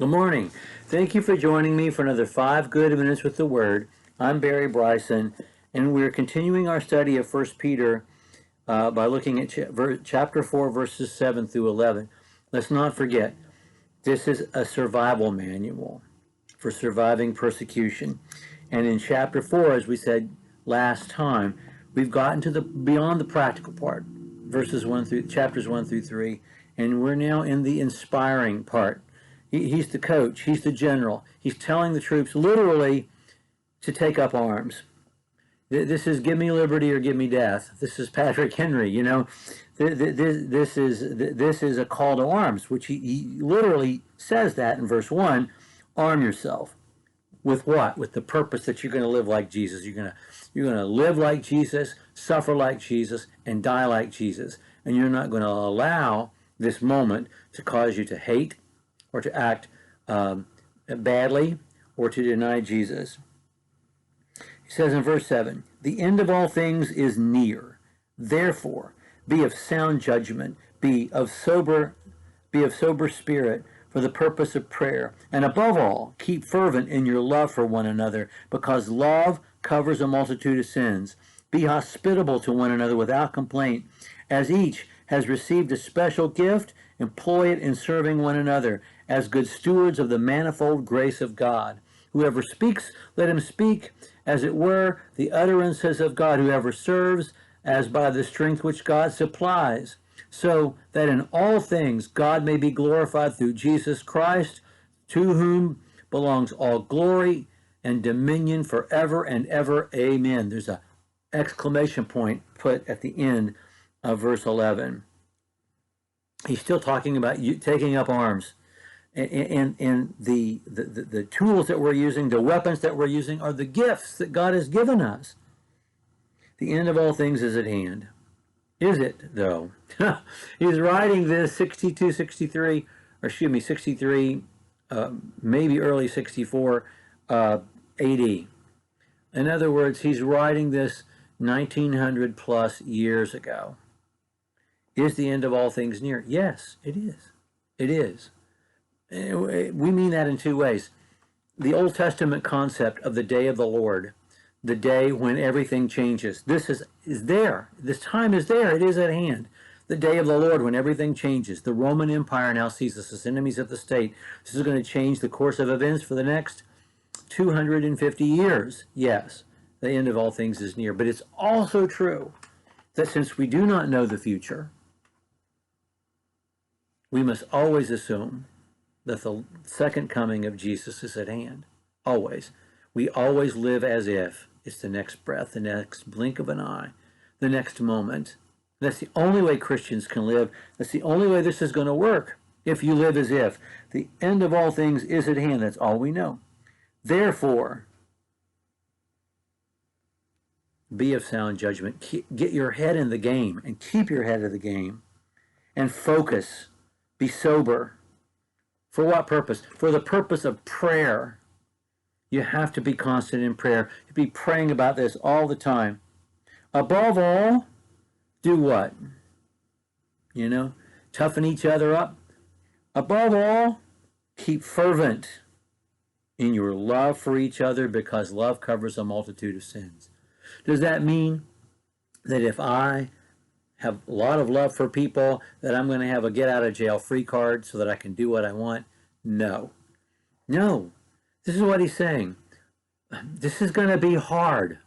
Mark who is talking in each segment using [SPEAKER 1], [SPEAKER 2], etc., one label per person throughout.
[SPEAKER 1] Good morning. Thank you for joining me for another 5 good minutes with the Word. I'm Barry Bryson, and we're continuing our study of 1 Peter by looking at chapter 4, verses 7 through 11. Let's not forget, this is a survival manual for surviving persecution. And in chapter 4, as we said last time, we've gotten to beyond the practical part, chapters 1 through 3, and we're now in the inspiring part. He's the coach. He's the general. He's telling the troops literally to take up arms. This is give me liberty or give me death. This is Patrick Henry, you know. This is a call to arms, which he literally says that in verse 1. Arm yourself. With what? With the purpose that you're going to live like Jesus. You're going to live like Jesus, suffer like Jesus, and die like Jesus. And you're not going to allow this moment to cause you to hate or to act badly, or to deny Jesus. He says in verse 7, the end of all things is near. Therefore, be of sound judgment, be of sober spirit for the purpose of prayer. And above all, keep fervent in your love for one another, because love covers a multitude of sins. Be hospitable to one another without complaint. As each has received a special gift, employ it in serving one another as good stewards of the manifold grace of God. Whoever speaks, let him speak, as it were, the utterances of God. Whoever serves, as by the strength which God supplies, so that in all things God may be glorified through Jesus Christ, to whom belongs all glory and dominion forever and ever. Amen. There's an exclamation point put at the end of verse 11. He's still talking about you taking up arms. And the tools that we're using, the weapons that we're using, are the gifts that God has given us. The end of all things is at hand. Is it, though? He's writing this 63, maybe early 64 AD. In other words, he's writing this 1900 plus years ago. Is the end of all things near? Yes, it is. It is. We mean that in two ways. The Old Testament concept of the day of the Lord, the day when everything changes. This is there. This time is there. It is at hand. The day of the Lord when everything changes. The Roman Empire now sees us as enemies of the state. This is going to change the course of events for the next 250 years. Yes, the end of all things is near. But it's also true that since we do not know the future, we must always assume that the second coming of Jesus is at hand. Always. We always live as if it's the next breath, the next blink of an eye, the next moment. That's the only way Christians can live. That's the only way this is going to work. If you live as if the end of all things is at hand, that's all we know. Therefore, be of sound judgment. Get your head in the game and keep your head in the game and focus. Be sober. For what purpose? For the purpose of prayer. You have to be constant in prayer. You be praying about this all the time. Above all, do what? You know, toughen each other up. Above all, keep fervent in your love for each other, because love covers a multitude of sins. Does that mean that if I have a lot of love for people, that I'm going to have a get out of jail free card so that I can do what I want? No. No. This is what he's saying. This is going to be hard.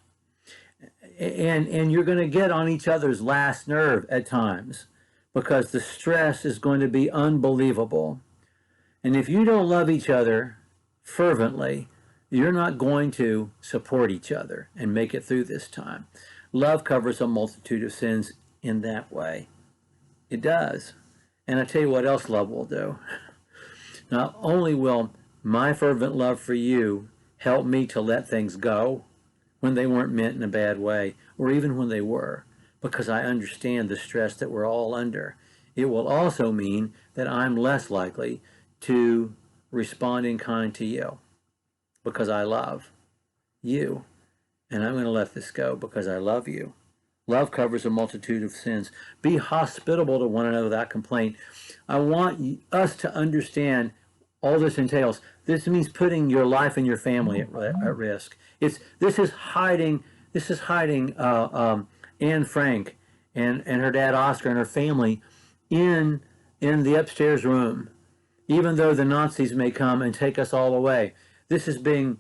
[SPEAKER 1] And you're going to get on each other's last nerve at times, because the stress is going to be unbelievable. And if you don't love each other fervently, you're not going to support each other and make it through this time. Love covers a multitude of sins in that way. It does. And I tell you what else love will do. Not only will my fervent love for you help me to let things go when they weren't meant in a bad way, or even when they were, because I understand the stress that we're all under. It will also mean that I'm less likely to respond in kind to you, because I love you. And I'm going to let this go because I love you. Love covers a multitude of sins. Be hospitable to one another without complaint. I want us to understand all this entails. This means putting your life and your family at risk. This is hiding. This is hiding Anne Frank and her dad Oscar and her family in the upstairs room, even though the Nazis may come and take us all away. This is being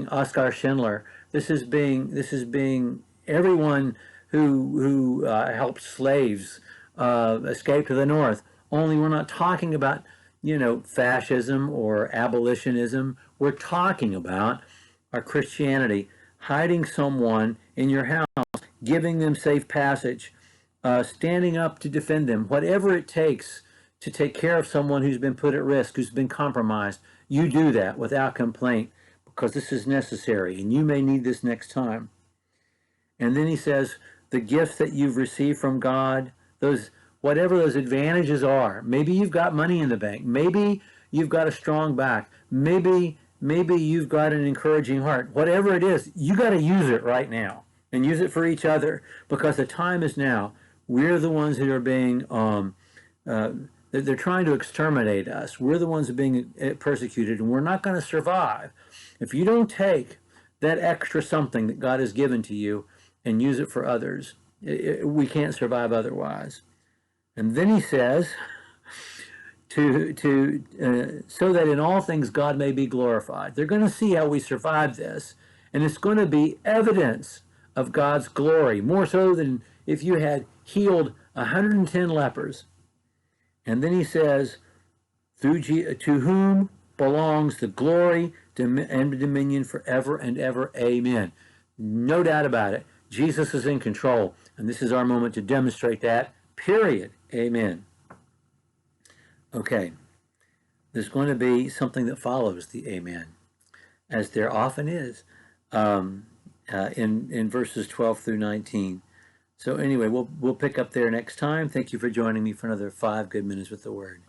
[SPEAKER 1] Oskar Schindler. This is being everyone who helped slaves escape to the north. Only we're not talking about, fascism or abolitionism. We're talking about our Christianity, hiding someone in your house, giving them safe passage, standing up to defend them, whatever it takes to take care of someone who's been put at risk, who's been compromised. You do that without complaint because this is necessary and you may need this next time. And then he says, the gifts that you've received from God, whatever those advantages are, maybe you've got money in the bank, maybe you've got a strong back, maybe you've got an encouraging heart, whatever it is, you got to use it right now and use it for each other because the time is now. We're the ones who are being, they're trying to exterminate us. We're the ones who are being persecuted and we're not going to survive. If you don't take that extra something that God has given to you and use it for others, we can't survive otherwise. And then he says, so that in all things God may be glorified. They're going to see how we survive this, and it's going to be evidence of God's glory, more so than if you had healed 110 lepers. And then he says, to whom belongs the glory and dominion forever and ever. Amen. No doubt about it. Jesus is in control, and this is our moment to demonstrate that. Period. Amen. Okay. There's going to be something that follows the amen, as there often is in verses 12 through 19. So anyway, we'll pick up there next time. Thank you for joining me for another 5 good minutes with the Word.